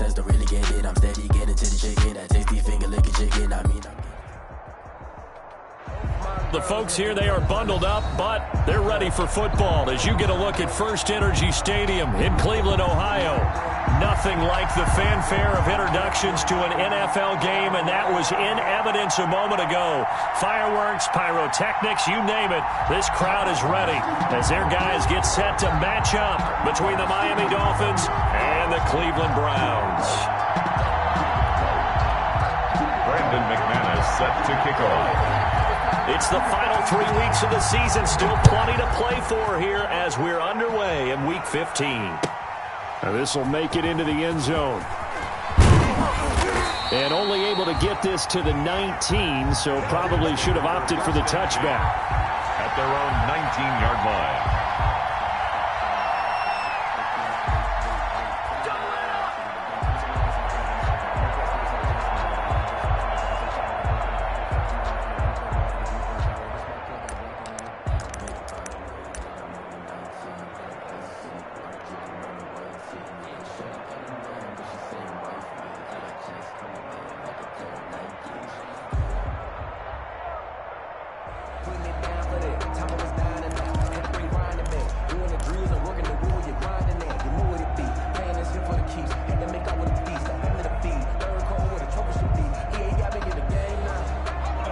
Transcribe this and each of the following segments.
sense to really get it. I'm steady getting to the chicken. That tasty finger licking chicken. The folks here, they are bundled up, but they're ready for football as you get a look at First Energy Stadium in Cleveland, Ohio. Nothing like the fanfare of introductions to an NFL game, and that was in evidence a moment ago. Fireworks, pyrotechnics, you name it. This crowd is ready as their guys get set to match up between the Miami Dolphins and the Cleveland Browns. Brandon McManus set to kick off. It's the final 3 weeks of the season. Still plenty to play for here as we're underway in Week 15. Now this will make it into the end zone. And only able to get this to the 19, so probably should have opted for the touchback. At their own 19-yard line.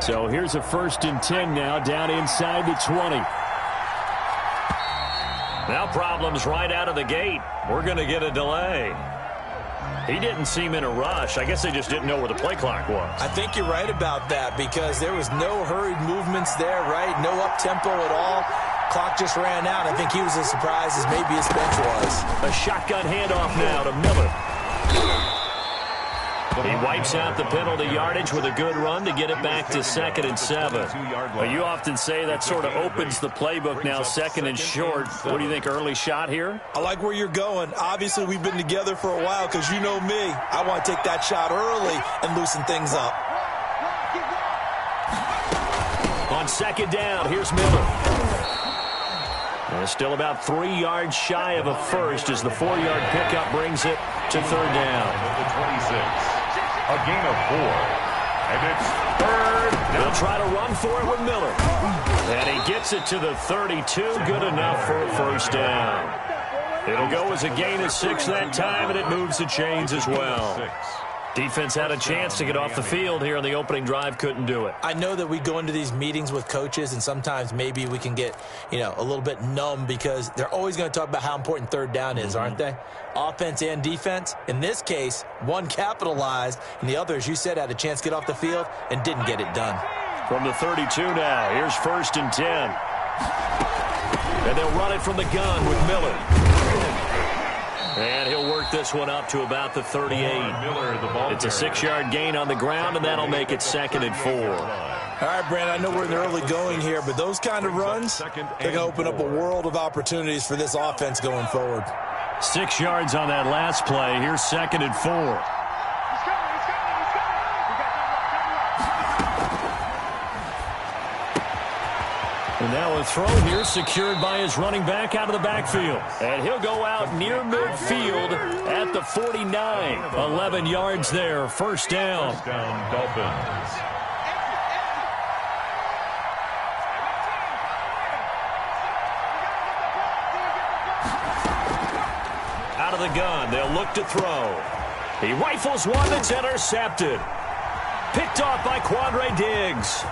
So here's a 1st and 10 now, down inside the 20. Now problems right out of the gate. We're going to get a delay. He didn't seem in a rush. I guess they just didn't know where the play clock was. I think you're right about that because there was no hurried movements there, right? No up-tempo at all. Clock just ran out. I think he was as surprised as maybe his bench was. A shotgun handoff now to Miller. He wipes out the penalty yardage with a good run to get it back to 2nd and 7. Well, you often say that sort of opens the playbook now, 2nd and short. What do you think, early shot here? I like where you're going. Obviously, we've been together for a while because you know me. I want to take that shot early and loosen things up. On 2nd down, here's Miller. And still about 3 yards shy of a first as the 4-yard pickup brings it to 3rd down. The 26. A gain of 4. And it's 3rd down. They'll try to run for it with Miller. And he gets it to the 32. Good enough for a 1st down. It'll go as a gain of 6 that time, and it moves the chains as well. Defense had a chance to get off the field here in the opening drive, couldn't do it. I know that we go into these meetings with coaches, and sometimes maybe we can get, a little bit numb because they're always going to talk about how important 3rd down is, aren't they? Offense and defense. In this case, one capitalized, and the other, as you said, had a chance to get off the field and didn't get it done. From the 32 now, here's 1st and 10. And they'll run it from the gun with Miller. And he'll work this one up to about the 38. It's a 6-yard gain on the ground, and that'll make it 2nd and 4. All right, Brandon, I know we're in the early going here, but those kind of runs, they're going to open up a world of opportunities for this offense going forward. 6 yards on that last play. Here's 2nd and 4. And now a throw here secured by his running back out of the backfield. And he'll go out near midfield at the 49. 11 yards there. 1st down. First down, Dolphins. Out of the gun. They'll look to throw. He rifles one that's intercepted. Picked off by Quandre Diggs.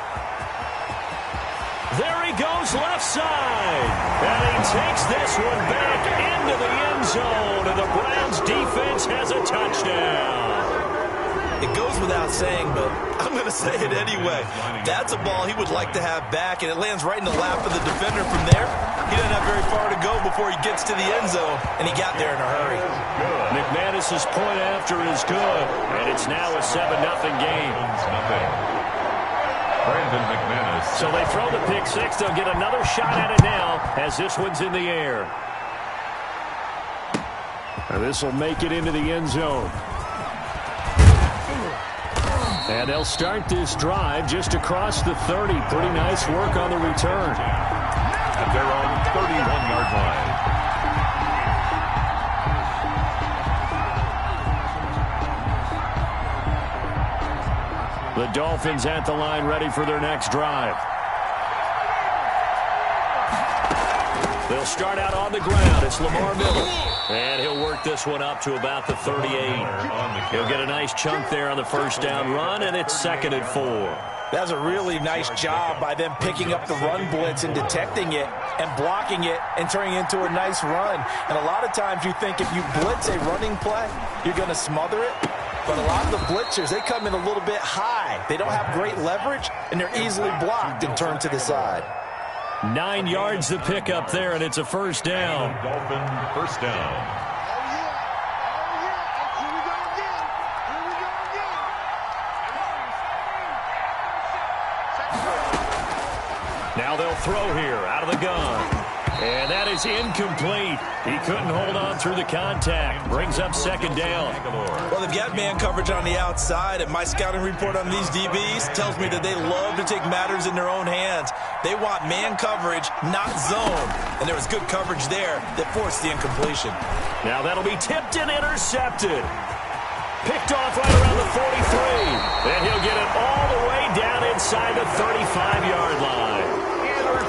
There he goes left side. And he takes this one back into the end zone. And the Browns defense has a touchdown. It goes without saying, but I'm going to say it anyway. That's a ball he would like to have back, and it lands right in the lap of the defender from there. He doesn't have very far to go before he gets to the end zone, and he got there in a hurry. McManus's point after is good, and it's now a 7-0 game. Brandon McManus. So they throw the pick six. They'll get another shot at it now as this one's in the air. And this will make it into the end zone. And they'll start this drive just across the 30. Pretty nice work on the return. At their own 31-yard line. The Dolphins at the line, ready for their next drive. They'll start out on the ground. It's Lamar Miller. And he'll work this one up to about the 38. He'll get a nice chunk there on the first down run, and it's 2nd and 4. That's a really nice job by them picking up the run blitz and detecting it and blocking it and turning it into a nice run. And a lot of times you think if you blitz a running play, you're going to smother it. But a lot of the blitzers, they come in a little bit high. They don't have great leverage, and they're easily blocked and turned to the side. 9 yards the pickup there, and it's a first down. Dolphin first down. Now they'll throw here out of the gun. And that is incomplete. He couldn't hold on through the contact. Brings up 2nd down. Well, they've got man coverage on the outside, and my scouting report on these DBs tells me that they love to take matters in their own hands. They want man coverage, not zone. And there was good coverage there that forced the incompletion. Now that'll be tipped and intercepted. Picked off right around the 43. And he'll get it all the way down inside the 35-yard line.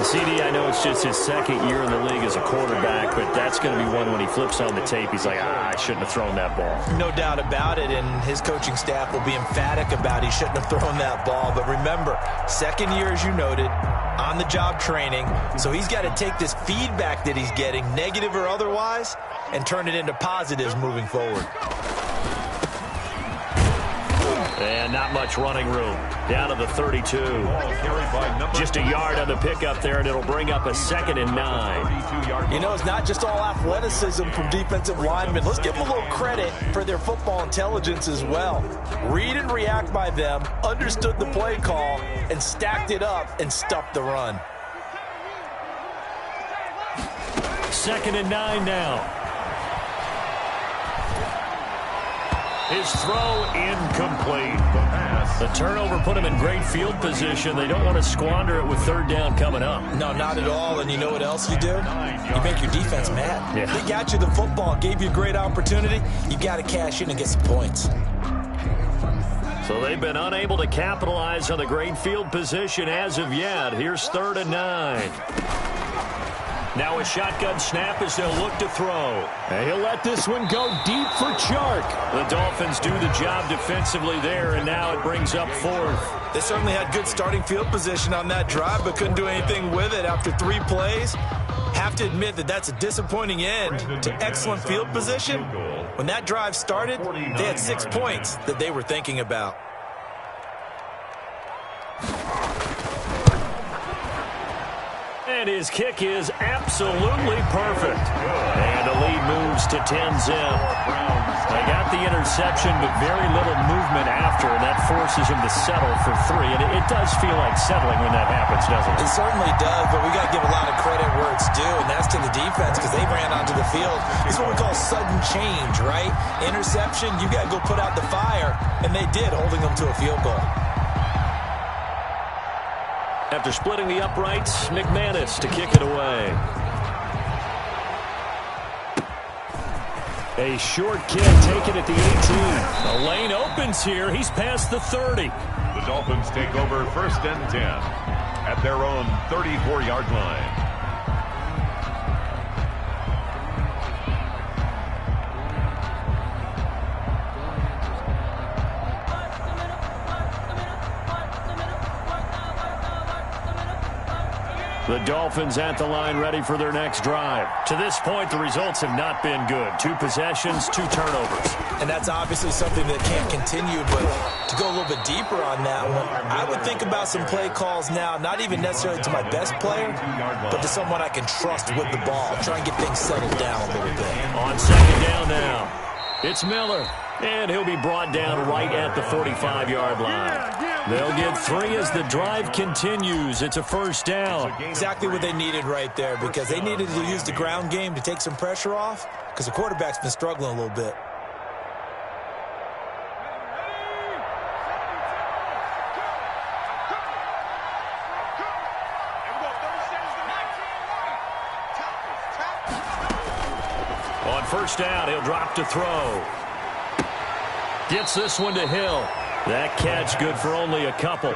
CD, I know it's just his 2nd year in the league as a quarterback, but that's going to be one when he flips on the tape, he's like, I shouldn't have thrown that ball. No doubt about it, and his coaching staff will be emphatic about he shouldn't have thrown that ball. But remember, 2nd year, as you noted, on-the-job training, so he's got to take this feedback that he's getting, negative or otherwise, and turn it into positives moving forward. And not much running room. Down to the 32. Just a yard on the pickup there, and it'll bring up a 2nd and 9. You know, it's not just all athleticism from defensive linemen. Let's give them a little credit for their football intelligence as well. Read and react by them, understood the play call, and stacked it up and stuffed the run. 2nd and 9 now. His throw incomplete. The turnover put him in great field position. They don't want to squander it with 3rd down coming up. No, not at all. And you know what else you do? You make your defense mad. Yeah. They got you the football, gave you a great opportunity. You got to cash in and get some points. So they've been unable to capitalize on the great field position as of yet. Here's 3rd and 9. Now a shotgun snap as they'll look to throw. And he'll let this one go deep for Chark. The Dolphins do the job defensively there, and now it brings up 4th. They certainly had good starting field position on that drive, but couldn't do anything with it after 3 plays. Have to admit that that's a disappointing end to excellent field position. When that drive started, they had 6 points that they were thinking about. And his kick is absolutely perfect. And the lead moves to 10-zip. They got the interception, but very little movement after, and that forces him to settle for 3. And it does feel like settling when that happens, doesn't it? It certainly does, but we got to give a lot of credit where it's due, and that's to the defense because they ran onto the field. It's what we call sudden change, right? Interception, you got to go put out the fire, and they did, holding them to a field goal. After splitting the uprights, McManus to kick it away. A short kick taken at the 18. The lane opens here. He's past the 30. The Dolphins take over 1st and 10 at their own 34-yard line. The Dolphins at the line ready for their next drive. To this point, the results have not been good. 2 possessions, 2 turnovers. And that's obviously something that can't continue, but to go a little bit deeper on that one, I would think about some play calls now, not even necessarily to my best player, but to someone I can trust with the ball. Try and get things settled down a little bit. On 2nd down now, it's Miller. And he'll be brought down right at the 45-yard line. They'll get 3 as the drive continues. It's a 1st down. Exactly what they needed right there because they needed to use the ground game to take some pressure off because the quarterback's been struggling a little bit. On 1st down, he'll drop to throw. Gets this one to Hill. That catch good for only a couple.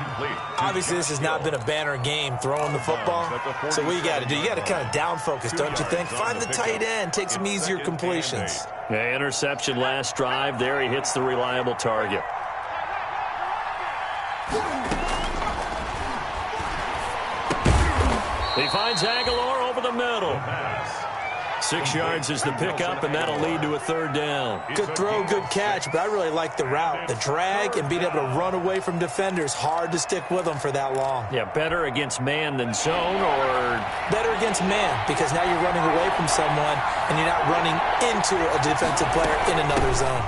Obviously, this has not been a banner game throwing the football. So what you got to do, you got to kind of down focus, don't you think? Find the tight end, take some easier completions. Yeah, interception last drive. There he hits the reliable target. He finds Aguilar over the middle. 6 yards is the pickup, and that'll lead to a third down. Good throw, good catch, but I really like the route. The drag and being able to run away from defenders, hard to stick with them for that long. Yeah, better against man than zone, or? Better against man, because now you're running away from someone, and you're not running into a defensive player in another zone.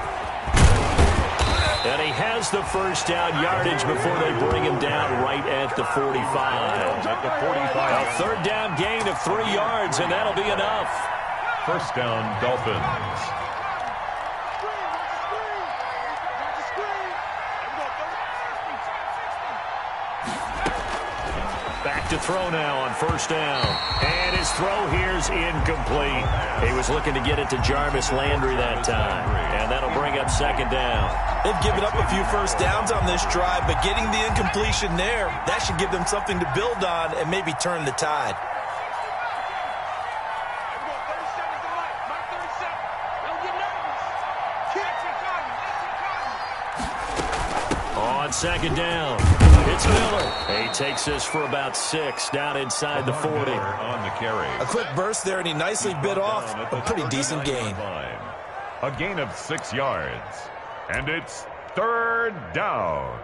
And he has the first down yardage before they bring him down right at the 45. A third down gain of 3 yards, and that'll be enough. First down, Dolphins. Back to throw now on first down. And his throw here's incomplete. He was looking to get it to Jarvis Landry that time. And that'll bring up second down. They've given up a few first downs on this drive, but getting the incompletion there, that should give them something to build on and maybe turn the tide. On second down, it's Miller. He takes this for about 6 down inside the 40. On the carry. A quick burst there, and he nicely bit off a pretty decent gain. A gain of 6 yards. And it's third down.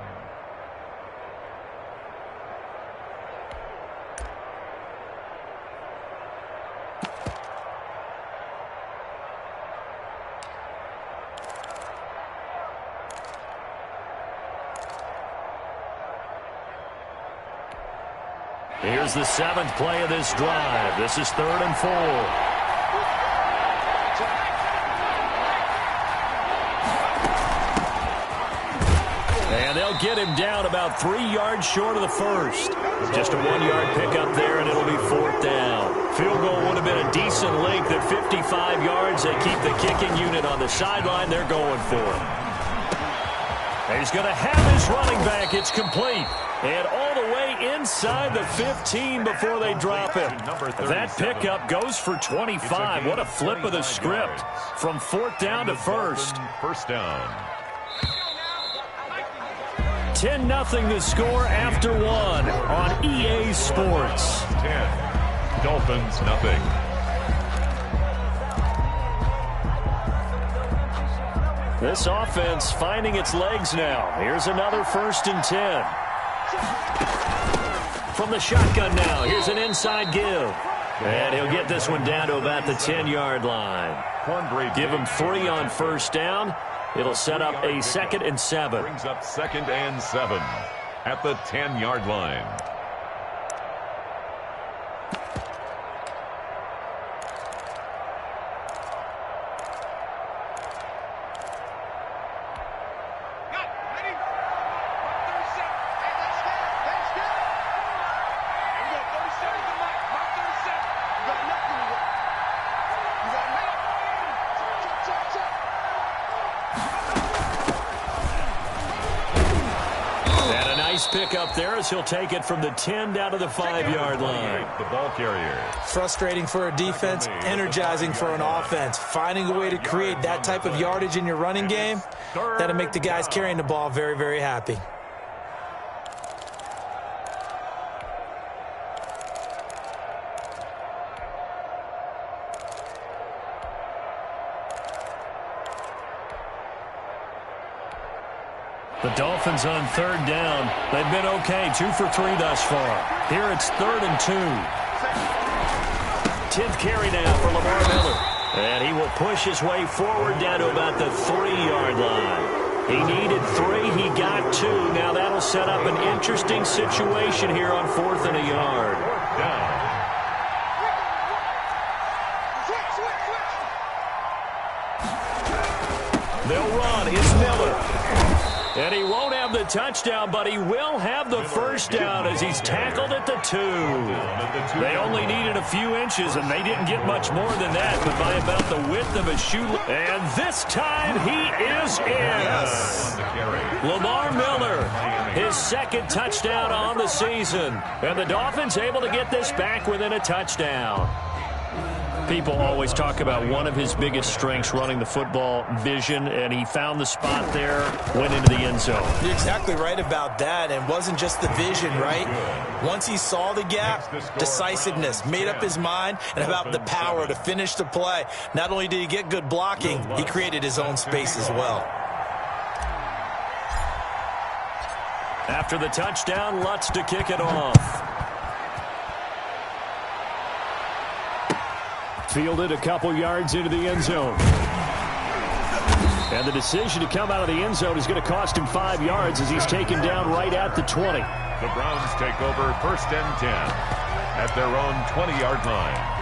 Here's the 7th play of this drive. This is 3rd and 4. And they'll get him down about 3 yards short of the first. Just a 1-yard pickup there, and it'll be 4th down. Field goal would have been a decent length at 55 yards. They keep the kicking unit on the sideline. They're going for it. He's going to have his running back. It's complete. And all the way inside the 15 before they drop him. That pickup goes for 25. What a flip of the script. From 4th down to 1st. First down. 10-0 the score after 1 on EA Sports. 10. Dolphins, nothing. This offense finding its legs now. Here's another 1st and 10. From the shotgun now, here's an inside give. And he'll get this one down to about the 10-yard line. Give him 3 on first down. It'll set up a 2nd and 7. Brings up 2nd and 7 at the 10-yard line. Pick up there as he'll take it from the 10 down to the 5-yard line. The ball carrier. Frustrating for a defense, energizing for an offense. Finding a way to create that type of yardage in your running game, that'll make the guys carrying the ball very, very happy. The Dolphins on 3rd down. They've been okay, 2 for 3 thus far. Here it's 3rd and 2. 10th carry now for Lamar Miller. And he will push his way forward down to about the 3-yard line. He needed 3. He got 2. Now that'll set up an interesting situation here on 4th and a yard. Down. They'll run. It's Miller. And he won't have the touchdown, but he will have the first down as he's tackled at the 2. They only needed a few inches, and they didn't get much more than that, but by about the width of a shoe. And this time he is in. On the carry. Lamar Miller, his second touchdown on the season. And the Dolphins able to get this back within a touchdown. People always talk about one of his biggest strengths, running the football, vision, and he found the spot there, went into the end zone. You're exactly right about that, and wasn't just the vision, right? Once he saw the gap, decisiveness, made up his mind, and about the power to finish the play. Not only did he get good blocking, he created his own space as well. After the touchdown, Lutz to kick it off. Fielded a couple yards into the end zone. And the decision to come out of the end zone is going to cost him 5 yards as he's taken down right at the 20. The Browns take over 1st and 10 at their own 20-yard line.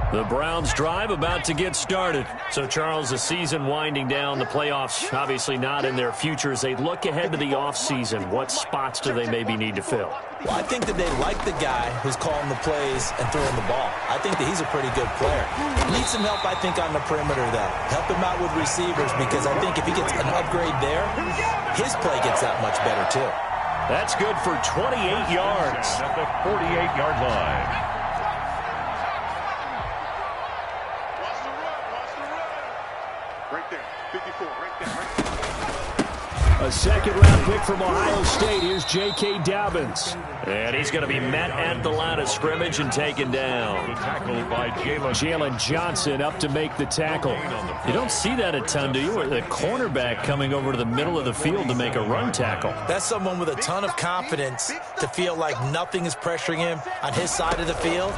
The Browns drive about to get started. So, Charles, the season winding down, the playoffs obviously not in their future. As they look ahead to the offseason, what spots do they maybe need to fill? Well, I think that they like the guy who's calling the plays and throwing the ball. I think that he's a pretty good player. Needs some help, I think, on the perimeter, though. Help him out with receivers, because I think if he gets an upgrade there, his play gets that much better, too. That's good for 28 yards. At the 48-yard line. A second-round pick from Ohio State. Here's J.K. Dobbins. And he's going to be met at the line of scrimmage and taken down. Tackled by Jalen Johnson up to make the tackle. You don't see that a ton, do you? Or the cornerback coming over to the middle of the field to make a run tackle. That's someone with a ton of confidence to feel like nothing is pressuring him on his side of the field.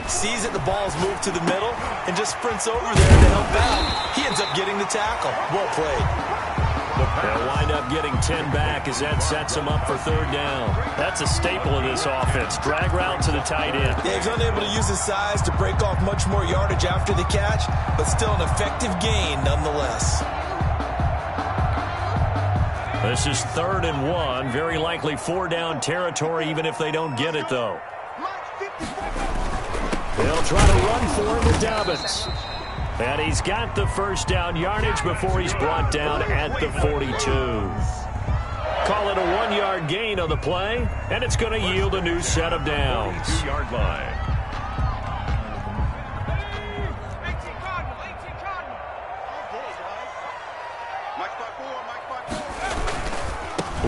Sees that the ball's moved to the middle and just sprints over there to help out. He ends up getting the tackle. Well played. They'll wind up getting 10 back as that sets them up for 3rd down. That's a staple of this offense. Drag route to the tight end. Yeah, he's unable to use his size to break off much more yardage after the catch, but still an effective gain nonetheless. This is 3rd and 1. Very likely 4-down territory, even if they don't get it, though. They'll try to run for him with Dobbins. And he's got the 1st down yardage before he's brought down at the 42. Call it a 1-yard gain on the play, and it's going to yield a new set of downs. 2-yard line.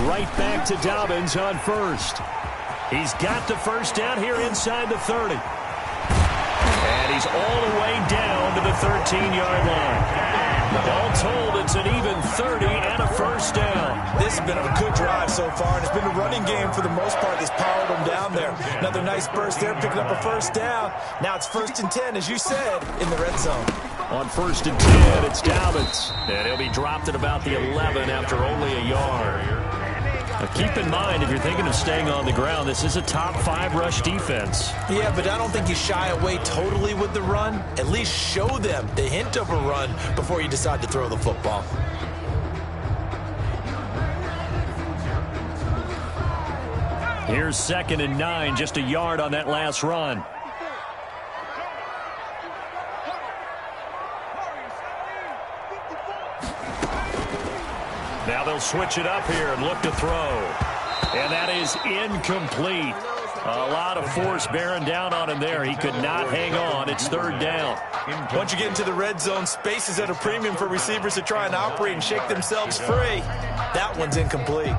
Right back to Dobbins on 1st. He's got the 1st down here inside the 30. And he's all the way down to the 13-yard line. All told, it's an even 30 and a 1st down. This has been a good drive so far, and it's been a running game for the most part that's powered them down there. Another nice burst there, picking up a 1st down. Now it's 1st and 10, as you said, in the red zone. On 1st and 10, it's Dobbins. And he'll be dropped at about the 11 after only a yard. Now keep in mind, if you're thinking of staying on the ground, this is a top 5 rush defense. Yeah, but I don't think you shy away totally with the run. At least show them the hint of a run before you decide to throw the football. Here's 2nd and 9, just a yard on that last run. Now they'll switch it up here and look to throw. And that is incomplete. A lot of force bearing down on him there. He could not hang on. It's 3rd down. Once you get into the red zone, space is at a premium for receivers to try and operate and shake themselves free. That one's incomplete.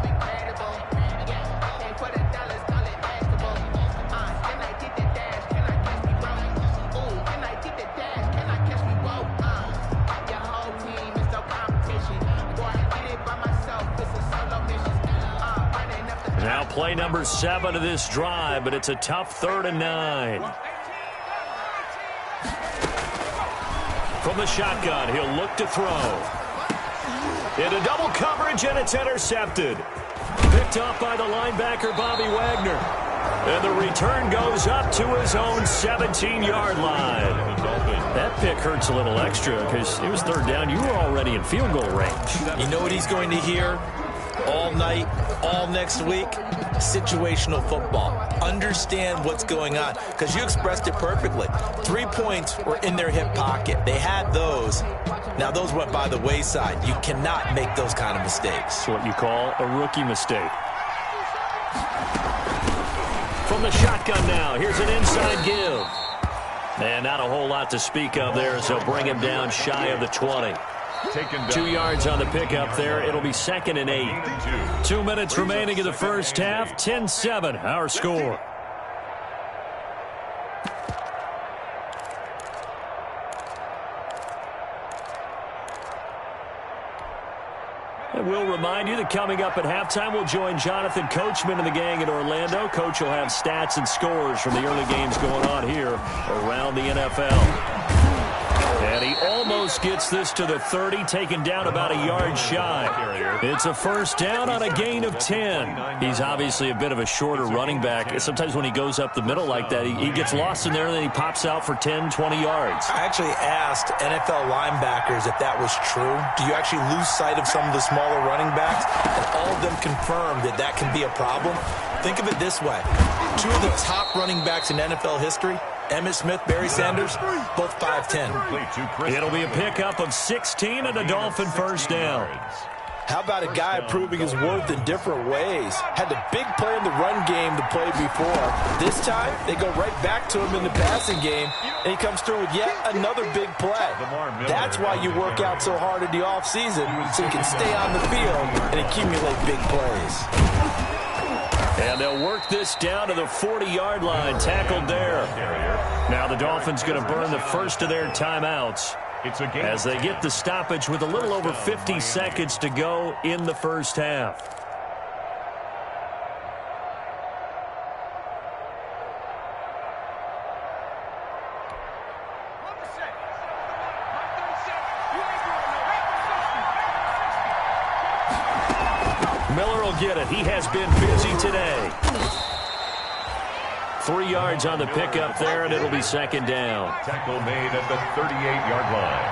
Now play number 7 of this drive, but it's a tough 3rd and 9. From the shotgun, he'll look to throw. Into double coverage, and it's intercepted. Picked up by the linebacker, Bobby Wagner. And the return goes up to his own 17-yard line. That pick hurts a little extra because it was third down. You were already in field goal range. You know what he's going to hear all night, all next week? Situational football. Understand what's going on, because you expressed it perfectly. 3 points were in their hip pocket. They had those. Now, those went by the wayside. You cannot make those kind of mistakes. It's what you call a rookie mistake. From the shotgun now, here's an inside give. And not a whole lot to speak of there, as they'll bring him down shy of the 20. 2 yards on the pickup there. It'll be 2nd and 8. 2 minutes remaining in the first half. 10-7, our score. And we'll remind you that coming up at halftime, we'll join Jonathan Coachman and the gang in Orlando. Coach will have stats and scores from the early games going on here around the NFL. And he almost gets this to the 30, taken down about a yard shy. It's a first down on a gain of 10. He's obviously a bit of a shorter running back. Sometimes when he goes up the middle like that, he gets lost in there, and then he pops out for 10, 20 yards. I actually asked NFL linebackers if that was true. Do you actually lose sight of some of the smaller running backs? And all of them confirmed that that can be a problem. Think of it this way. 2 of the top running backs in NFL history, Emmitt Smith, Barry Sanders, both 5'10". It'll be a pickup of 16 and a Dolphin first down. How about a guy proving his worth in different ways? Had the big play in the run game to play before. This time, they go right back to him in the passing game, and he comes through with yet another big play. That's why you work out so hard in the offseason, so you can stay on the field and accumulate big plays. And they'll work this down to the 40-yard line, tackled there. Now the Dolphins going to burn the first of their timeouts as they get the stoppage with a little over 50 seconds to go in the first half. Miller will get it. He has been busy today. 3 yards on the pickup there, and it'll be 2nd down. Tackle made at the 38-yard line.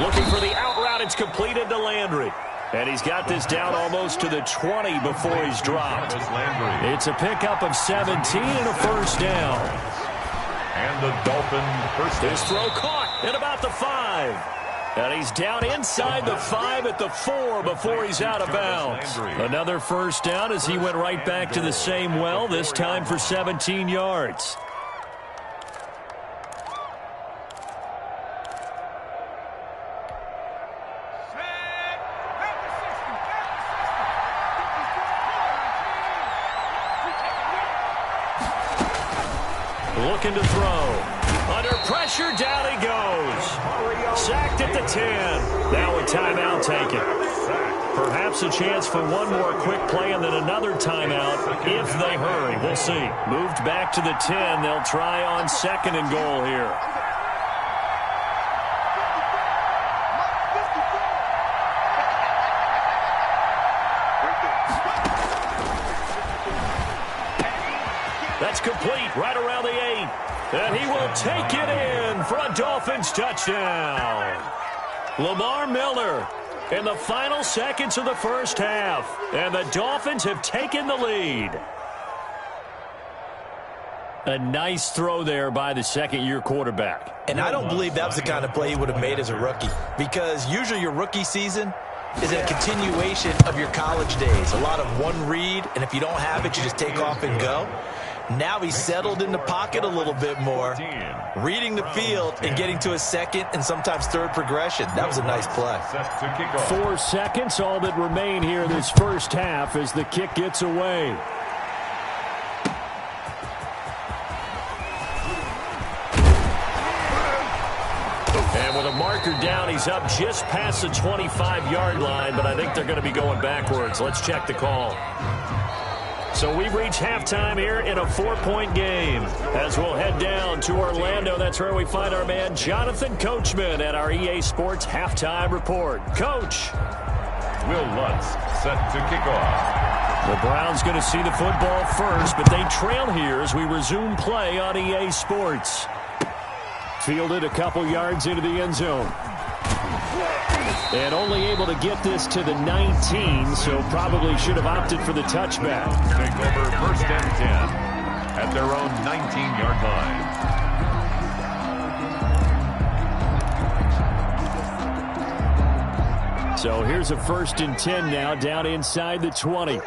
Looking for the out route. It's completed to Landry. And he's got this down almost to the 20 before he's dropped. It's a pickup of 17 and a first down. And the Dolphin first down. This throw caught at about the 5. And he's down inside the 5 at the 4 before he's out of bounds. Another first down as he went right back to the same well, this time for 17 yards. Looking to throw. Under pressure, down he goes. Sacked at the 10. Now a timeout taken. Perhaps a chance for one more quick play and then another timeout if they hurry. We'll see. Moved back to the 10. They'll try on 2nd and goal here. That's complete right around the 8. And he will take it in for a Dolphins touchdown. Lamar Miller in the final seconds of the first half. And the Dolphins have taken the lead. A nice throw there by the second-year quarterback. And I don't believe that was the kind of play he would have made as a rookie, because usually your rookie season is a continuation of your college days. A lot of one read, and if you don't have it, you just take off and go. Now he's settled in the pocket a little bit more, reading the field and getting to a second and sometimes third progression. That was a nice play. 4 seconds, all that remain here this first half as the kick gets away. And with a marker down, he's up just past the 25-yard line, but I think they're going to be going backwards. Let's check the call. So we've reached halftime here in a 4-point game. As we'll head down to Orlando, that's where we find our man Jonathan Coachman at our EA Sports Halftime Report. Coach. Will Lutz set to kick off. The Browns going to see the football first, but they trail here as we resume play on EA Sports. Fielded a couple yards into the end zone. And only able to get this to the 19, so probably should have opted for the touchback. Take over 1st and 10 at their own 19-yard line. So here's a 1st and 10 now, down inside the 20.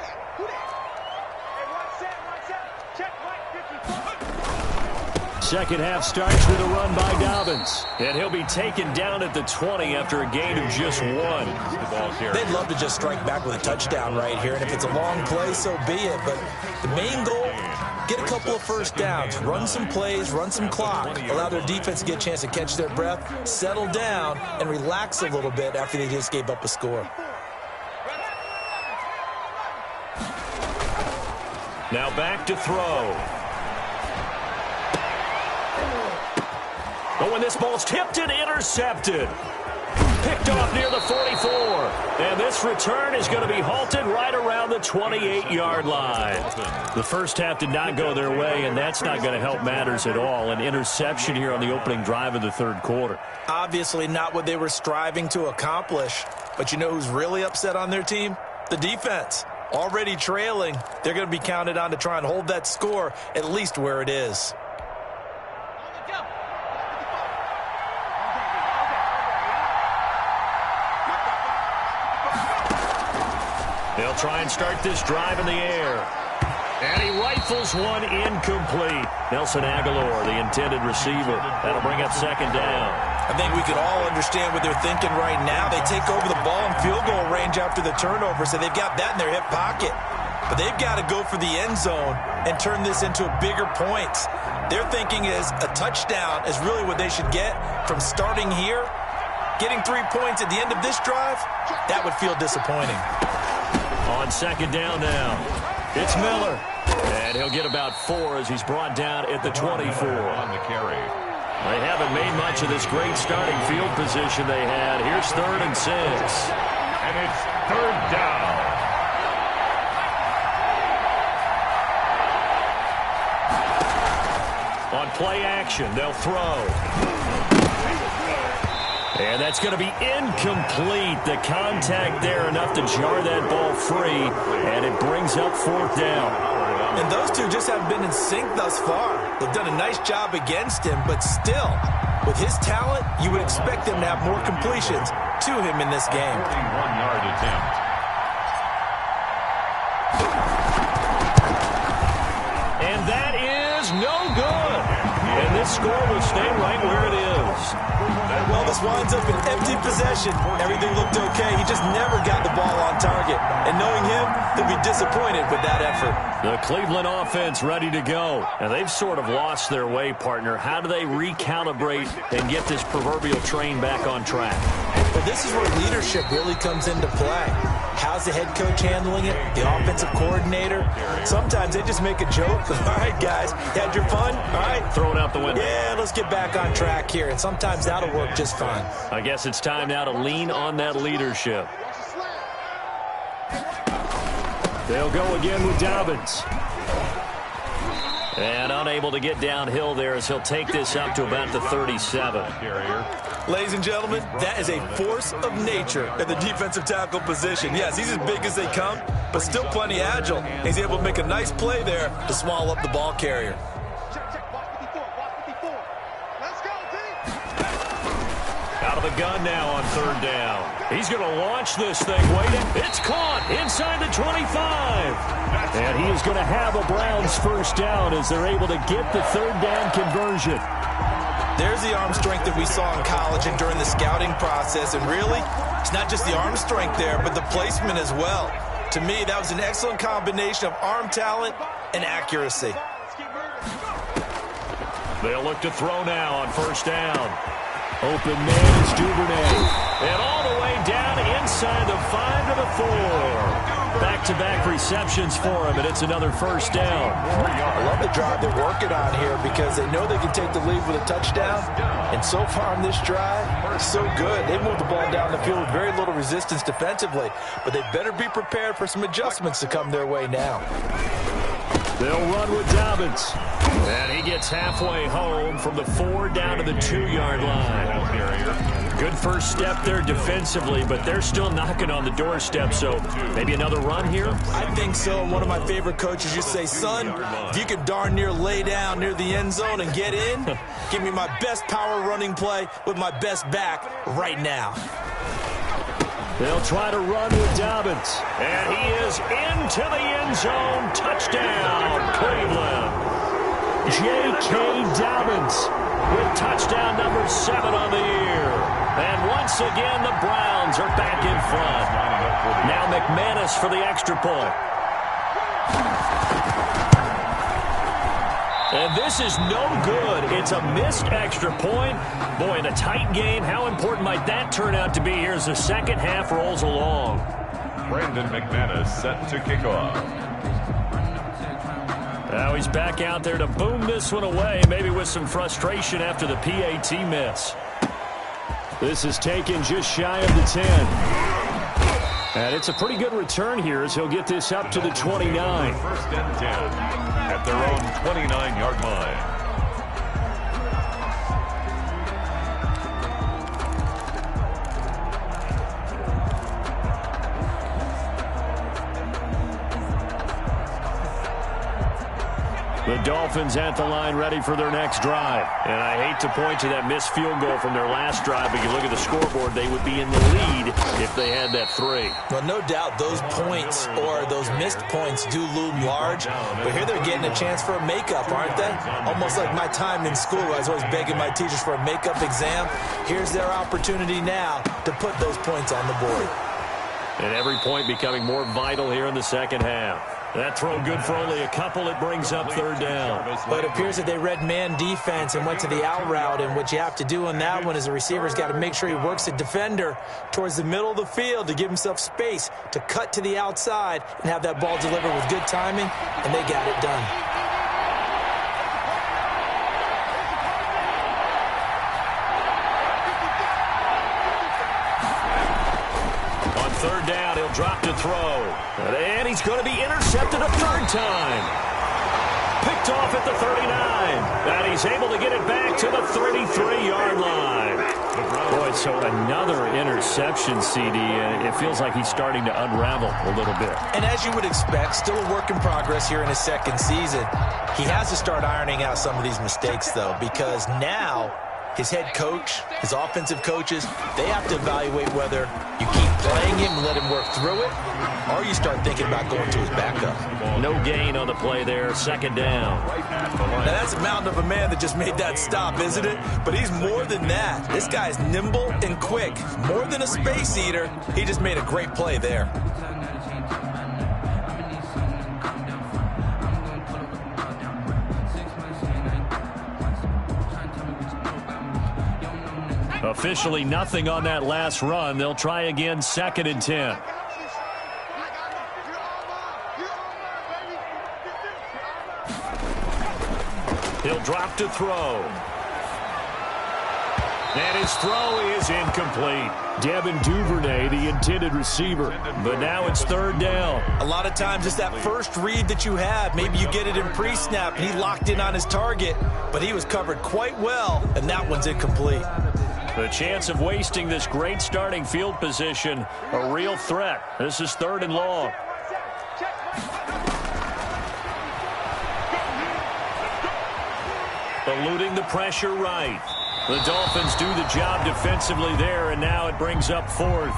Second half starts with a run by Dobbins. And he'll be taken down at the 20 after a gain of just 1. They'd love to just strike back with a touchdown right here, and if it's a long play, so be it. But the main goal, get a couple of first downs, run some plays, run some clock, allow their defense to get a chance to catch their breath, settle down, and relax a little bit after they just gave up a score. Now back to throw. Oh, and this ball's tipped and intercepted. Picked off near the 44. And this return is going to be halted right around the 28-yard line. The first half did not go their way, and that's not going to help matters at all. An interception here on the opening drive of the third quarter. Obviously not what they were striving to accomplish. But you know who's really upset on their team? The defense. Already trailing, they're going to be counted on to try and hold that score at least where it is. They'll try and start this drive in the air. And he rifles one incomplete. Nelson Aguilar, the intended receiver. That'll bring up second down. I think we can all understand what they're thinking right now. They take over the ball in field goal range after the turnover, so they've got that in their hip pocket. But they've got to go for the end zone and turn this into bigger points. Their thinking is a touchdown is really what they should get from starting here. Getting 3 points at the end of this drive, that would feel disappointing. On second down now, it's Miller. And he'll get about 4 as he's brought down at the 24. On the carry. They haven't made much of this great starting field position they had. Here's 3rd and 6. And it's 3rd down. On play action, they'll throw. And that's going to be incomplete. The contact there enough to jar that ball free, and it brings up 4th down. And those two just haven't been in sync thus far. They've done a nice job against him, but still, with his talent, you would expect them to have more completions to him in this game. 41-yard attempt. And that is no good. And this score will stay right where it is. Well, this winds up in empty possession. Everything looked okay. He just never got the ball on target. And knowing him, he'll be disappointed with that effort. The Cleveland offense ready to go. And they've sort of lost their way, partner. How do they recalibrate and get this proverbial train back on track? Well, this is where leadership really comes into play. How's the head coach handling it? The offensive coordinator? Sometimes they just make a joke. All right, guys, had your fun? All right. Throw it out the window. Yeah, let's get back on track here. And sometimes that'll work just fine. I guess it's time now to lean on that leadership. They'll go again with Dobbins. And unable to get downhill there as he'll take this up to about the 37. Ladies and gentlemen, that is a force of nature at the defensive tackle position. Yes, he's as big as they come, but still plenty agile. He's able to make a nice play there to swallow up the ball carrier. Out of the gun now on 3rd down. He's going to launch this thing. Waiting. It's caught inside the 25. And he is going to have a Browns first down as they're able to get the 3rd down conversion. There's the arm strength that we saw in college and during the scouting process. And really, it's not just the arm strength there, but the placement as well. To me, that was an excellent combination of arm talent and accuracy. They'll look to throw now on 1st down. Open man is Duvernay. And all the way down inside the 5 to the 4. Back-to-back receptions for him, and it's another first down. I love the drive they're working on here because they know they can take the lead with a touchdown. And so far on this drive, so good. They moved the ball down the field with very little resistance defensively, but they better be prepared for some adjustments to come their way now. They'll run with Dobbins. And he gets halfway home from the 4 down to the 2-yard line. Good first step there defensively, but they're still knocking on the doorstep, so maybe another run here? I think so. One of my favorite coaches used to say, son, if you can darn near lay down near the end zone and get in, give me my best power running play with my best back right now. They'll try to run with Dobbins. And he is into the end zone. Touchdown, Cleveland. J.K. Dobbins with touchdown number 7 on the year. And once again, the Browns are back in front. Now McManus for the extra point. And this is no good. It's a missed extra point. Boy, in a tight game, how important might that turn out to be here as the second half rolls along? Brandon McManus set to kick off. Now he's back out there to boom this one away, maybe with some frustration after the PAT miss. This is taken just shy of the 10. And it's a pretty good return here as he'll get this up to the 29. First and 10 at their own 29-yard line. The Dolphins at the line ready for their next drive. And I hate to point to that missed field goal from their last drive, but you look at the scoreboard, they would be in the lead if they had that 3. Well, no doubt those points or those missed points do loom large, but here they're getting a chance for a makeup, aren't they? Almost like my time in school, I was always begging my teachers for a makeup exam. Here's their opportunity now to put those points on the board. And every point becoming more vital here in the second half. That throw good for only a couple. It brings up 3rd down. But it appears that they read man defense and went to the out route, and what you have to do on that one is the receiver's got to make sure he works the defender towards the middle of the field to give himself space to cut to the outside and have that ball delivered with good timing, and they got it done. On 3rd down, he'll drop to throw. And he's going to be intercepted a 3rd time. Picked off at the 39. And he's able to get it back to the 33-yard line. Boy, so another interception, CD. And it feels like he's starting to unravel a little bit. And as you would expect, still a work in progress here in his second season. He has to start ironing out some of these mistakes, though, because now his head coach, his offensive coaches, they have to evaluate whether you keep playing him and let him work through it, or you start thinking about going to his backup. No gain on the play there, 2nd down. Now that's a mountain of a man that just made that stop, isn't it? But he's more than that. This guy's nimble and quick. More than a space eater, he just made a great play there. Officially nothing on that last run. They'll try again, 2nd and 10. He'll drop to throw. And his throw is incomplete. Devin Duvernay, the intended receiver. But now it's 3rd down. A lot of times it's that first read that you have. Maybe you get it in pre-snap and he locked in on his target, but he was covered quite well, and that one's incomplete. The chance of wasting this great starting field position, a real threat. This is 3rd and long. Eluding the pressure right. The Dolphins do the job defensively there, and now it brings up 4th.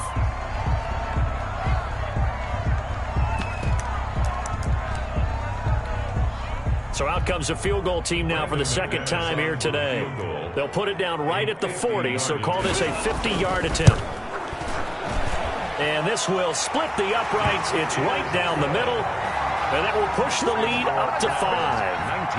So out comes a field goal team now for the 2nd time here today. They'll put it down right at the 40, so call this a 50-yard attempt. And this will split the uprights. It's right down the middle. And that will push the lead up to 5.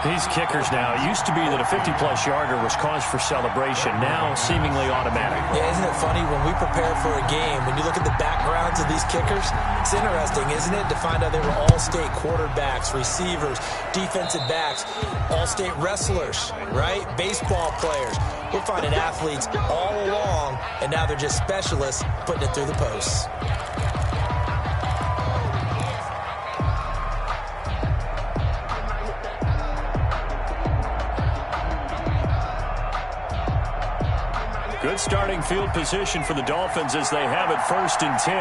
These kickers now, it used to be that a 50-plus yarder was cause for celebration, now seemingly automatic. Yeah, isn't it funny when we prepare for a game, when you look at the backgrounds of these kickers, it's interesting, isn't it, to find out they were all-state quarterbacks, receivers, defensive backs, all-state wrestlers, right? Baseball players. We're finding athletes all along, and now they're just specialists putting it through the posts. Good starting field position for the Dolphins as they have it 1st and 10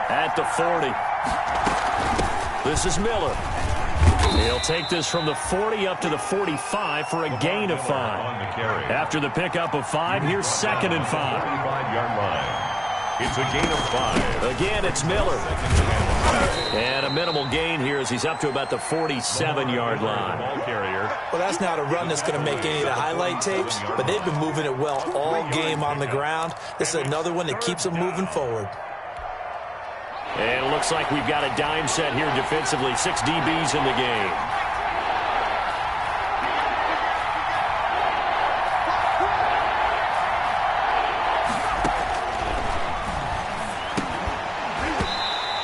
at the 40. This is Miller. He'll take this from the 40 up to the 45 for a gain of 5. After the pickup of 5, here's 2nd and 5. 45-yard line. It's a gain of 5. Again, it's Miller. And a minimal gain here as he's up to about the 47-yard line. Well, that's not a run that's going to make any of the highlight tapes, but they've been moving it well all game on the ground. This is another one that keeps them moving forward. And it looks like we've got a dime set here defensively. 6 DBs in the game.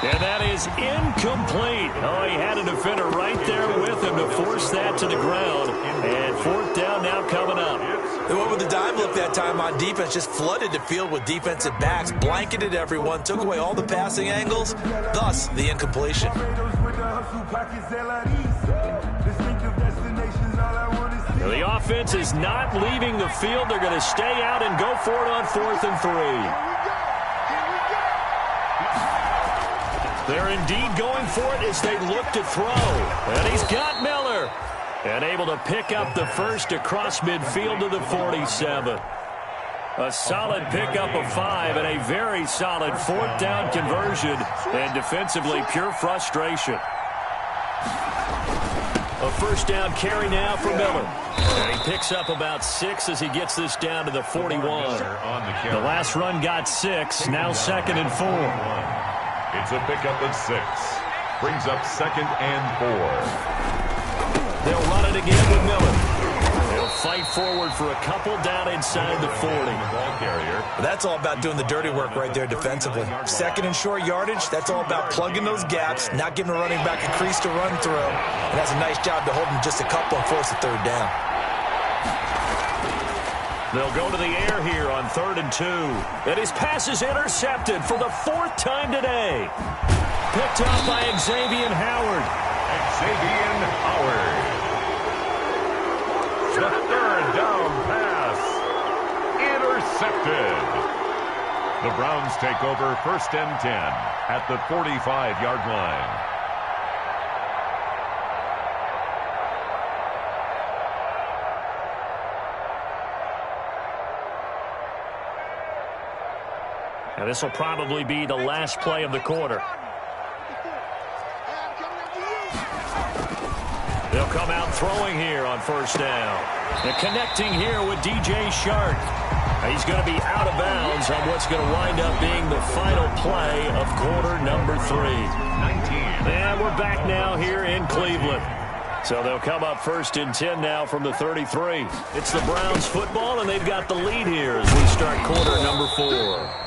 And that is incomplete. Oh, he had a defender right there with him to force that to the ground. And 4th down now coming up. They went with the dime look that time on defense, just flooded the field with defensive backs, blanketed everyone, took away all the passing angles, thus the incompletion. Now the offense is not leaving the field. They're going to stay out and go for it on 4th and 3. They're indeed going for it as they look to throw. And he's got Miller. And able to pick up the first across midfield to the 47. A solid pickup of 5 and a very solid 4th down conversion. And defensively, pure frustration. A 1st down carry now for Miller. And he picks up about 6 as he gets this down to the 41. The last run got 6. Now 2nd and 4. It's a pickup of 6. Brings up 2nd and 4. They'll run it again with Miller. They'll fight forward for a couple down inside the 40. That's all about doing the dirty work right there defensively. 2nd and short yardage, that's all about plugging those gaps, not giving a running back a crease to run through. And that's a nice job to hold him just a couple and force a 3rd down. They'll go to the air here on 3rd and 2. And his pass is intercepted for the 4th time today. Picked up by Xavier Howard. Xavier Howard. The 3rd down pass. Intercepted. The Browns take over 1st and 10 at the 45-yard line. And this will probably be the last play of the quarter. They'll come out throwing here on 1st down. And connecting here with DJ Shark. He's going to be out of bounds on what's going to wind up being the final play of quarter number 3. 19. And we're back now here in Cleveland. So they'll come up 1st and 10 now from the 33. It's the Browns football, and they've got the lead here as we start quarter number 4.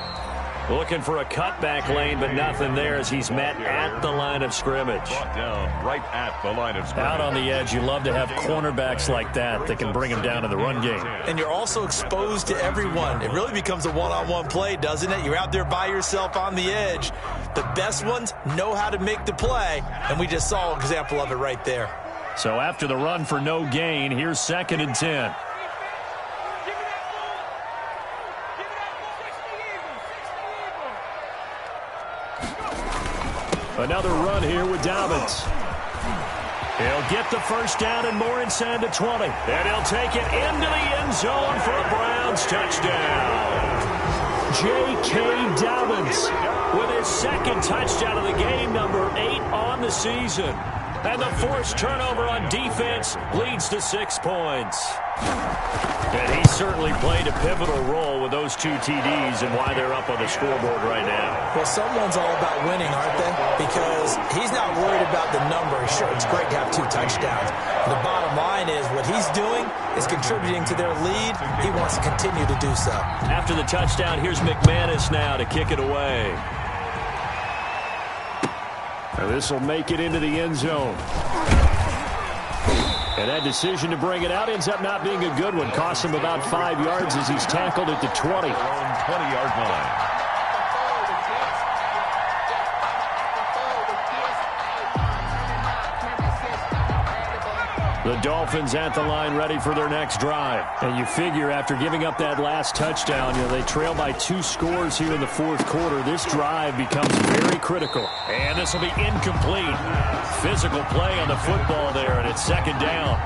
Looking for a cutback lane, but nothing there as he's met at the line of scrimmage. Brought down right at the line of scrimmage. Out on the edge, you love to have cornerbacks like that can bring him down in the run game. And you're also exposed to everyone. It really becomes a one-on-one play, doesn't it? You're out there by yourself on the edge. The best ones know how to make the play, and we just saw an example of it right there. So after the run for no gain, here's 2nd and 10. Another run here with Dobbins. He'll get the 1st down and more inside the 20. And he'll take it into the end zone for a Browns touchdown. J.K. Dobbins with his 2nd touchdown of the game, number 8 on the season. And the forced turnover on defense leads to 6 points. And he certainly played a pivotal role with those 2 TDs and why they're up on the scoreboard right now. Well, someone's all about winning, aren't they? Because he's not worried about the number. Sure, it's great to have 2 touchdowns. The bottom line is what he's doing is contributing to their lead. He wants to continue to do so. After the touchdown, here's McManus now to kick it away. This will make it into the end zone. And that decision to bring it out ends up not being a good one. Costs him about 5 yards as he's tackled at the 20. 20-yard line. The Dolphins at the line ready for their next drive. And you figure after giving up that last touchdown, they trail by 2 scores here in the fourth quarter. This drive becomes very critical. And this will be incomplete. Physical play on the football there, and it's second down.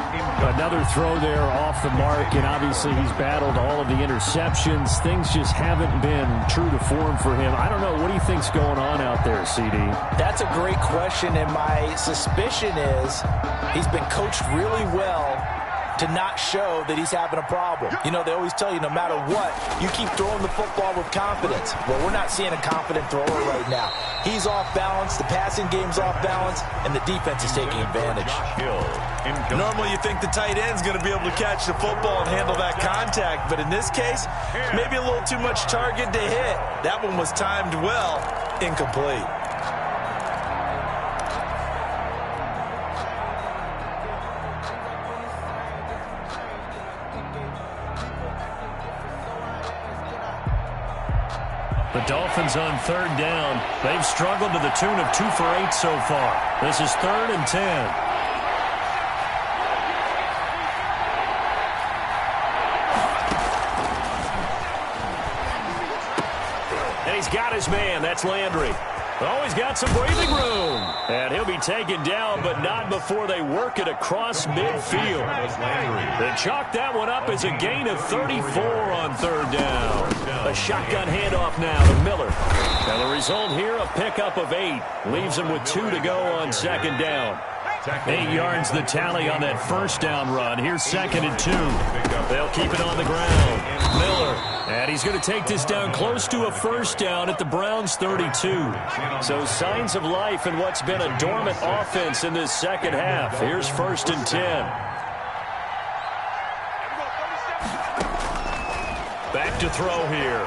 Another throw there off the mark, and obviously he's battled all of the interceptions. Things just haven't been true to form for him. I don't know. What do you think's going on out there, CD? That's a great question, and my suspicion is he's been coached really well to not show that he's having a problem. They always tell you no matter what, you keep throwing the football with confidence. Well, we're not seeing a confident thrower right now. He's off balance, the passing game's off balance, and the defense is taking advantage. Normally you think the tight end's going to be able to catch the football and handle that contact, but in this case, maybe a little too much target to hit. That one was timed well, incomplete. The Dolphins on third down. They've struggled to the tune of 2 for 8 so far. This is 3rd and 10. And he's got his man. That's Landry. Oh, he's got some breathing room. And he'll be taken down, but not before they work it across midfield. They chalk that one up as a gain of 34 on third down. A shotgun handoff now to Miller. And the result here, a pickup of 8. Leaves him with 2 to go on second down. 8 yards the tally on that first down run. Here's 2nd and 2. They'll keep it on the ground. Miller. And he's going to take this down close to a first down at the Browns' 32. So signs of life in what's been a dormant offense in this second half. Here's 1st and 10. Back to throw here.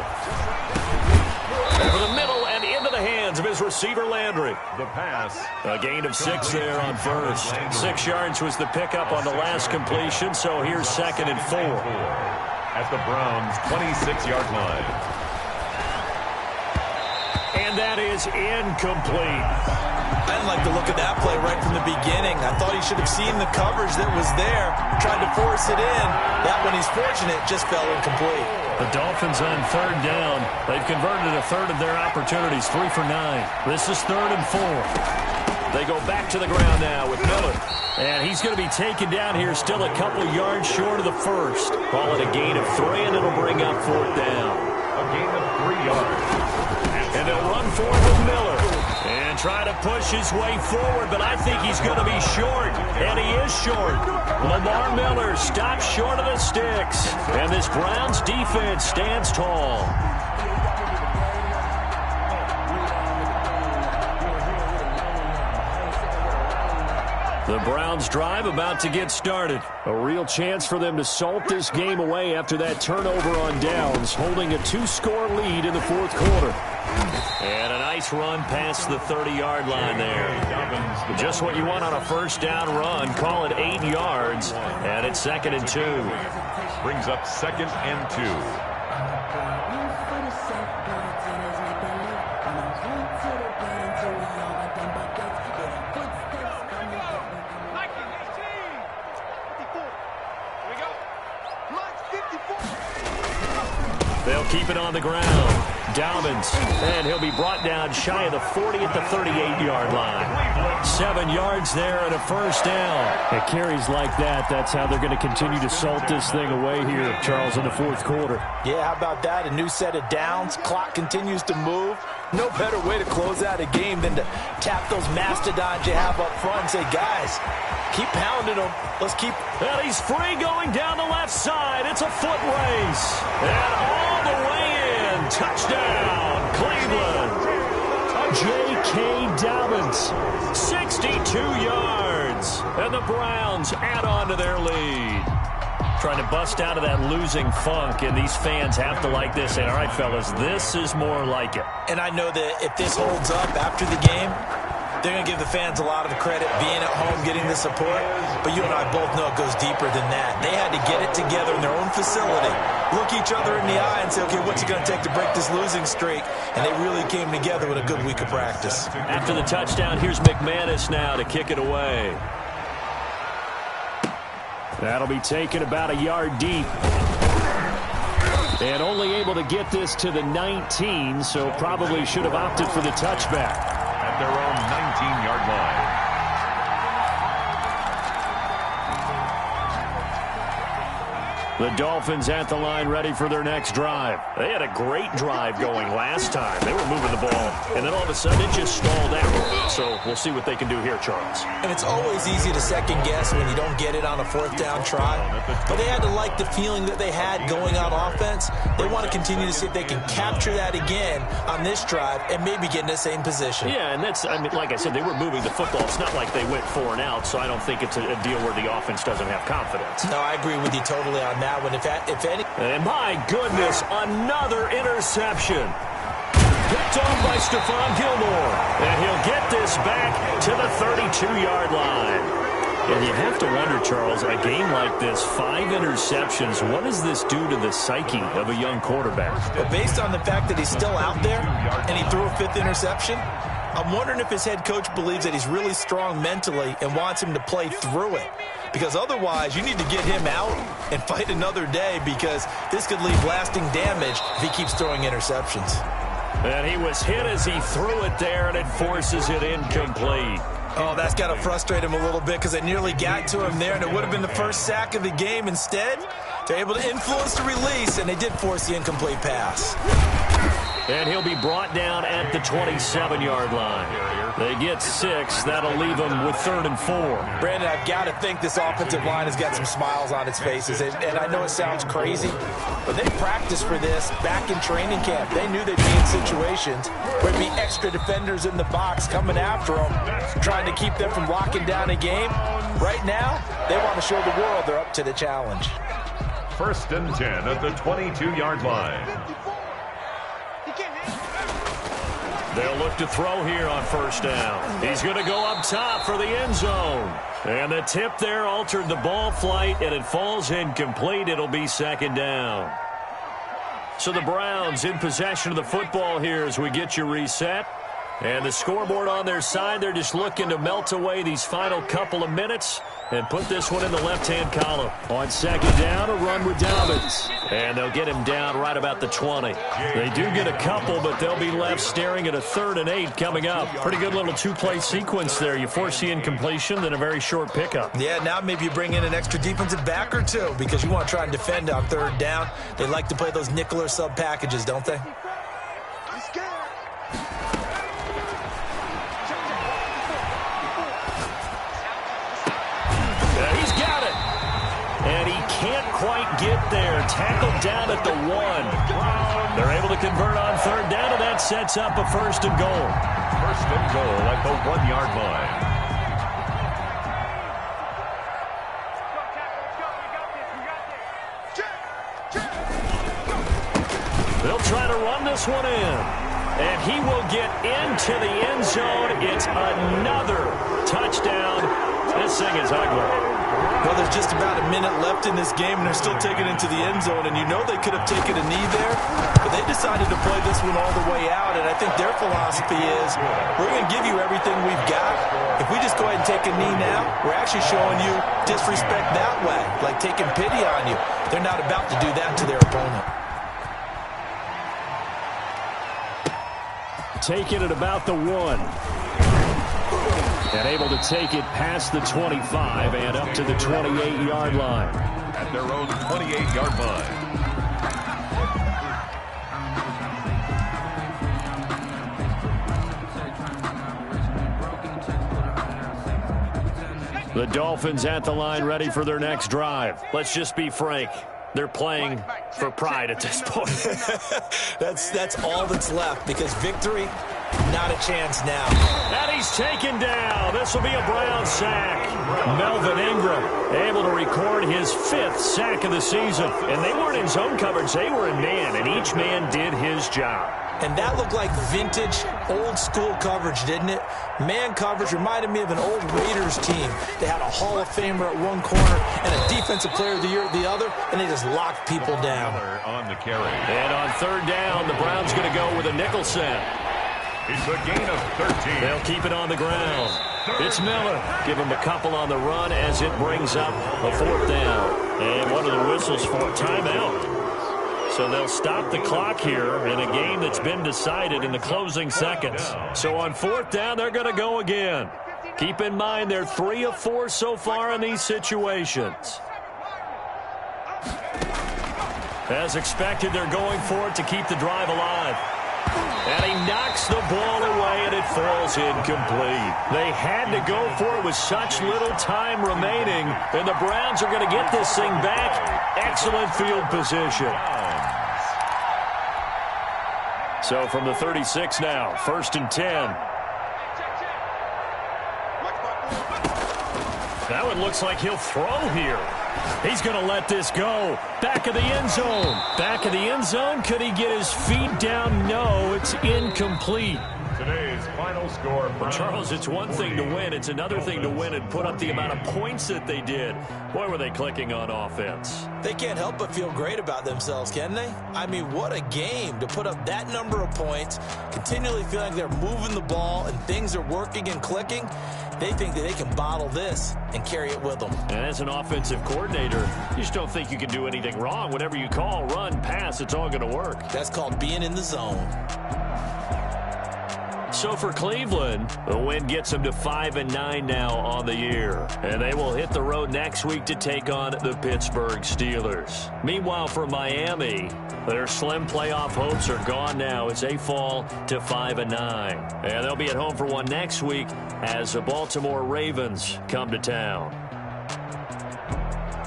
Over the middle and into the hands of his receiver, Landry. The pass. A gain of 6 there on first. 6 yards was the pickup on the last completion, so here's 2nd and 4. At the Browns' 26-yard line. And that is incomplete. I didn't like the look of that play right from the beginning. I thought he should have seen the coverage that was there, tried to force it in. That one, he's fortunate, just fell incomplete. The Dolphins on third down. They've converted a third of their opportunities, 3 for 9. This is 3rd and 4. They go back to the ground now with Miller. And he's going to be taken down here, still a couple yards short of the first. Call it a gain of 3, and it'll bring up 4th down. A gain of 3 yards. And they'll run forward with Miller. And try to push his way forward, but I think he's going to be short. And he is short. Lamar Miller stops short of the sticks. And this Browns defense stands tall. The Browns drive about to get started. A real chance for them to salt this game away after that turnover on downs, holding a 2-score lead in the fourth quarter. And a nice run past the 30-yard line there. Just what you want on a first down run. Call it 8 yards, and it's 2nd and 2. Brings up 2nd and 2. They'll keep it on the ground. Dobbins, and he'll be brought down shy of the 40 at the 38-yard line. 7 yards there and a first down. At carries like that, that's how they're going to continue to salt this thing away here, Charles, in the fourth quarter. Yeah, how about that? A new set of downs. Clock continues to move. No better way to close out a game than to tap those mastodons you have up front and say, guys, keep pounding them. Let's keep... And he's free going down the left side. It's a foot race. And all the way in. Touchdown, Cleveland. J.K. Dobbins, 62 yards. And the Browns add on to their lead. Trying to bust out of that losing funk, and these fans have to like this. Saying, all right, fellas, this is more like it. And I know that if this holds up after the game, they're going to give the fans a lot of credit being at home, getting the support. But you and I both know it goes deeper than that. They had to get it together in their own facility, look each other in the eye and say, okay, what's it going to take to break this losing streak? And they really came together with a good week of practice. After the touchdown, here's McManus now to kick it away. That'll be taken about a yard deep. And only able to get this to the 19, so probably should have opted for the touchback. At their own 19-yard line. The Dolphins at the line ready for their next drive. They had a great drive going last time. They were moving the ball, and then all of a sudden it just stalled out. So we'll see what they can do here, Charles. And it's always easy to second guess when you don't get it on a fourth down try. But they had to like the feeling that they had going on offense. They want to continue to see if they can capture that again on this drive and maybe get in the same position. Yeah, and that's, I mean, like I said, they were moving the football. It's not like they went 4 and out, so I don't think it's a deal where the offense doesn't have confidence. No, I agree with you totally on that one. If any... And my goodness, another interception. Picked off by Stephon Gilmore. And he'll get this back to the 32-yard line. And you have to wonder, Charles, a game like this, 5 interceptions, what does this do to the psyche of a young quarterback? But based on the fact that he's still out there and he threw a 5th interception, I'm wondering if his head coach believes that he's really strong mentally and wants him to play through it. Because otherwise, you need to get him out and fight another day, because this could leave lasting damage if he keeps throwing interceptions. And he was hit as he threw it there, and it forces it incomplete. Oh, that's got to frustrate him a little bit, because they nearly got to him there, and it would have been the first sack of the game. Instead, they're able to influence the release, and they did force the incomplete pass. And he'll be brought down at the 27-yard line. They get 6. That'll leave them with 3rd and 4. Brandon, I've got to think this offensive line has got some smiles on its faces. And I know it sounds crazy, but they practiced for this back in training camp. They knew they'd be in situations where there'd be extra defenders in the box coming after them, trying to keep them from locking down a game. Right now, they want to show the world they're up to the challenge. 1st and 10 at the 22-yard line. They'll look to throw here on 1st down. He's going to go up top for the end zone. And the tip there altered the ball flight, and it falls incomplete. It'll be 2nd down. So the Browns in possession of the football here as we get you reset. And the scoreboard on their side, they're just looking to melt away these final couple of minutes and put this one in the left-hand column. On 2nd down, a run with Dobbins. And they'll get him down right about the 20. They do get a couple, but they'll be left staring at a 3rd and 8 coming up. Pretty good little 2-play sequence there. You force the incompletion, then a very short pickup. Yeah, now maybe you bring in an extra defensive back or two, because you want to try and defend on 3rd down. They like to play those nickel or sub packages, don't they? And he can't quite get there. Tackled down at the 1. They're able to convert on 3rd down, and that sets up a 1st and goal. 1st and goal at the 1-yard line. They'll try to run this one in. And he will get into the end zone. It's another touchdown. This thing is ugly. Well, there's just about a minute left in this game, and they're still taking it into the end zone. And you know they could have taken a knee there, but they decided to play this one all the way out. And I think their philosophy is, we're going to give you everything we've got. If we just go ahead and take a knee now, we're actually showing you disrespect that way, like taking pity on you. They're not about to do that to their opponent. take it at about the 1. And able to take it past the 25 and up to the 28-yard line. At their own 28-yard line. The Dolphins at the line ready for their next drive. Let's just be frank. They're playing for pride at this point. That's all that's left because victory, not a chance now. And he's taken down. This will be a Brown sack. Melvin Ingram able to record his 5th sack of the season. And they weren't in zone coverage. They were in man, and each man did his job. And that looked like vintage, old-school coverage, didn't it? Man coverage reminded me of an old Raiders team. They had a Hall of Famer at one corner and a Defensive Player of the Year at the other, and they just locked people down. On the carry. And on 3rd down, the Browns going to go with a nickel set. It's a gain of 13. They'll keep it on the ground. It's Miller. Give him a couple on the run as it brings up a 4th down. And what are the whistles for? Timeout. So they'll stop the clock here in a game that's been decided in the closing seconds. So on 4th down, they're going to go again. Keep in mind, they're 3 of 4 so far in these situations. As expected, they're going for it to keep the drive alive. And he knocks the ball away, and it falls incomplete. They had to go for it with such little time remaining, and the Browns are going to get this thing back. Excellent field position. So from the 36 now, 1st and 10. That one looks like he'll throw here. He's going to let this go. Back of the end zone. Back of the end zone. Could he get his feet down? No, it's incomplete. Today's final score. Well, Charles, it's one thing to win. It's another thing to win and put up the amount of points that they did. Boy, were they clicking on offense. They can't help but feel great about themselves, can they? I mean, what a game to put up that number of points, continually feeling like they're moving the ball and things are working and clicking. They think that they can bottle this and carry it with them. And as an offensive coordinator, you just don't think you can do anything wrong. Whatever you call, run, pass, it's all going to work. That's called being in the zone. So for Cleveland, the win gets them to 5-9 now on the year. And they will hit the road next week to take on the Pittsburgh Steelers. Meanwhile, for Miami, their slim playoff hopes are gone now as they fall to 5-9. And they'll be at home for one next week as the Baltimore Ravens come to town.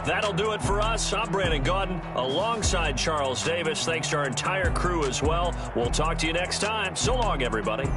That'll do it for us. I'm Brandon Gaudin alongside Charles Davis. Thanks to our entire crew as well. We'll talk to you next time. So long, everybody.